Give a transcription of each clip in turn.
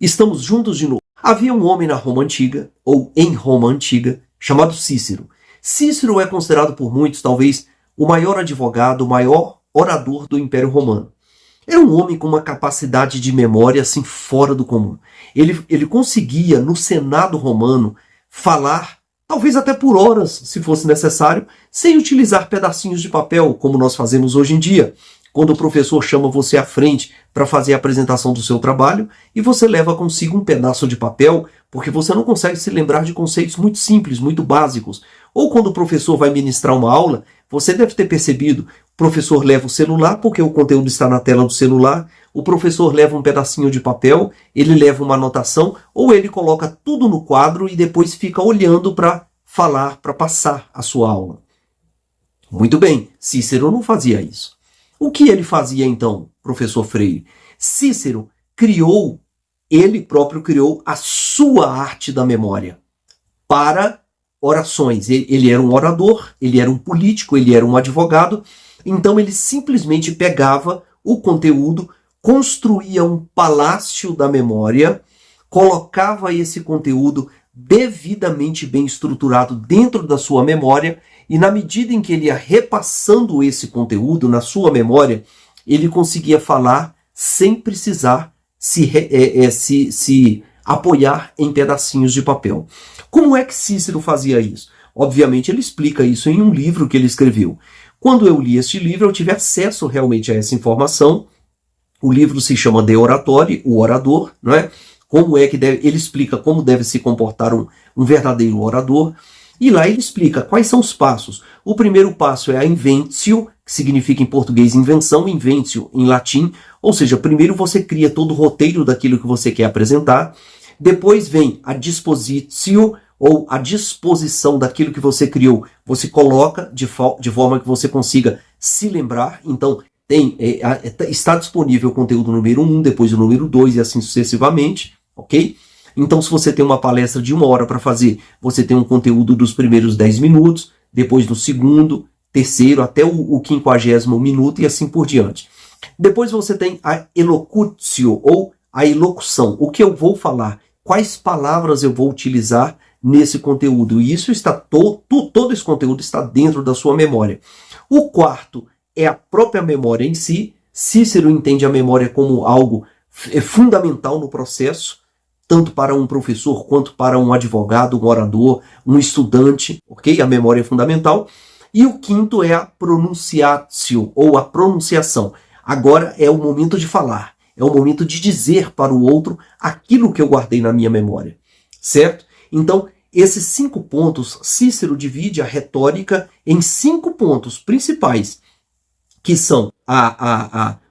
Estamos juntos de novo. Havia um homem na Roma Antiga, ou em Roma Antiga, chamado Cícero. Cícero é considerado por muitos, talvez, o maior advogado, o maior orador do Império Romano. Era um homem com uma capacidade de memória assim fora do comum. Ele conseguia, no Senado romano, falar, talvez até por horas, se fosse necessário, sem utilizar pedacinhos de papel, como nós fazemos hoje em dia. Quando o professor chama você à frente para fazer a apresentação do seu trabalho e você leva consigo um pedaço de papel porque você não consegue se lembrar de conceitos muito simples, muito básicos. Ou quando o professor vai ministrar uma aula, você deve ter percebido, o professor leva o celular porque o conteúdo está na tela do celular, o professor leva um pedacinho de papel, ele leva uma anotação ou ele coloca tudo no quadro e depois fica olhando para falar, para passar a sua aula. Muito bem, Cícero não fazia isso. O que ele fazia então, professor Freire? Cícero ele próprio criou a sua arte da memória para orações. Ele era um orador, ele era um político, ele era um advogado, então ele simplesmente pegava o conteúdo, construía um palácio da memória, colocava esse conteúdo devidamente bem estruturado dentro da sua memória, e na medida em que ele ia repassando esse conteúdo na sua memória, ele conseguia falar sem precisar se apoiar em pedacinhos de papel. Como é que Cícero fazia isso? Obviamente ele explica isso em um livro que ele escreveu. Quando eu li este livro, eu tive acesso realmente a essa informação. O livro se chama De Oratore, o orador, não é? Ele explica como deve se comportar um verdadeiro orador. E lá ele explica quais são os passos. O primeiro passo é a inventio, que significa em português invenção, inventio em latim. Ou seja, primeiro você cria todo o roteiro daquilo que você quer apresentar. Depois vem a dispositio, ou a disposição daquilo que você criou. Você coloca de forma que você consiga se lembrar. Então, está disponível o conteúdo número 1, depois o número 2 e assim sucessivamente. Ok? Então, se você tem uma palestra de 1 hora para fazer, você tem um conteúdo dos primeiros 10 minutos, depois do segundo, terceiro, até o 50º minuto e assim por diante. Depois você tem a elocutio, ou a elocução. O que eu vou falar? Quais palavras eu vou utilizar nesse conteúdo? E isso está todo esse conteúdo está dentro da sua memória. O quarto é a própria memória em si. Cícero entende a memória como algo fundamental no processo, tanto para um professor quanto para um advogado, um orador, um estudante, ok? A memória é fundamental. E o quinto é a pronunciatio, ou a pronunciação. Agora é o momento de falar, é o momento de dizer para o outro aquilo que eu guardei na minha memória, certo? Então, esses 5 pontos, Cícero divide a retórica em 5 pontos principais, que são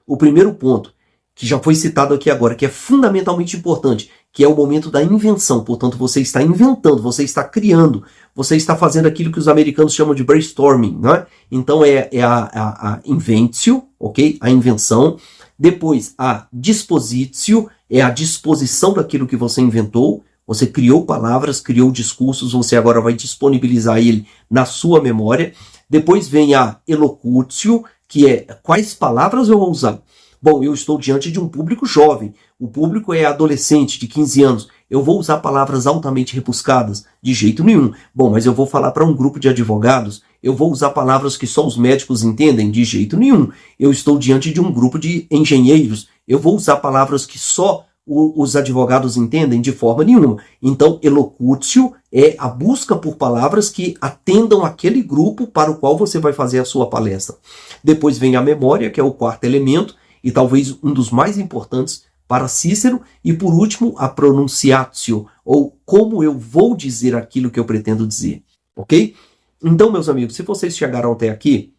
o primeiro ponto, que já foi citado aqui agora, que é fundamentalmente importante, que é o momento da invenção. Portanto, você está inventando, você está criando, você está fazendo aquilo que os americanos chamam de brainstorming, né? Então, é a inventio, ok? A invenção. Depois, a dispositio, é a disposição daquilo que você inventou. Você criou palavras, criou discursos, você agora vai disponibilizar ele na sua memória. Depois vem a elocutio, que é quais palavras eu vou usar. Bom, eu estou diante de um público jovem, o público é adolescente de 15 anos, eu vou usar palavras altamente rebuscadas? De jeito nenhum. Bom, mas eu vou falar para um grupo de advogados, eu vou usar palavras que só os médicos entendem? De jeito nenhum. Eu estou diante de um grupo de engenheiros, eu vou usar palavras que só os advogados entendem? De forma nenhuma. Então, elocutio é a busca por palavras que atendam aquele grupo para o qual você vai fazer a sua palestra. Depois vem a memória, que é o quarto elemento, e talvez um dos mais importantes para Cícero, e por último, a pronunciatio, ou como eu vou dizer aquilo que eu pretendo dizer, ok? Então, meus amigos, se vocês chegaram até aqui,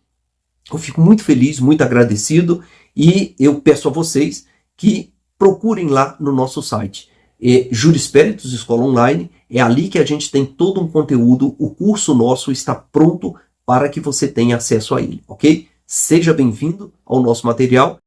eu fico muito feliz, muito agradecido, e eu peço a vocês que procurem lá no nosso site, Jurisperitus Escola Online, é ali que a gente tem todo um conteúdo, o curso nosso está pronto para que você tenha acesso a ele, ok? Seja bem-vindo ao nosso material.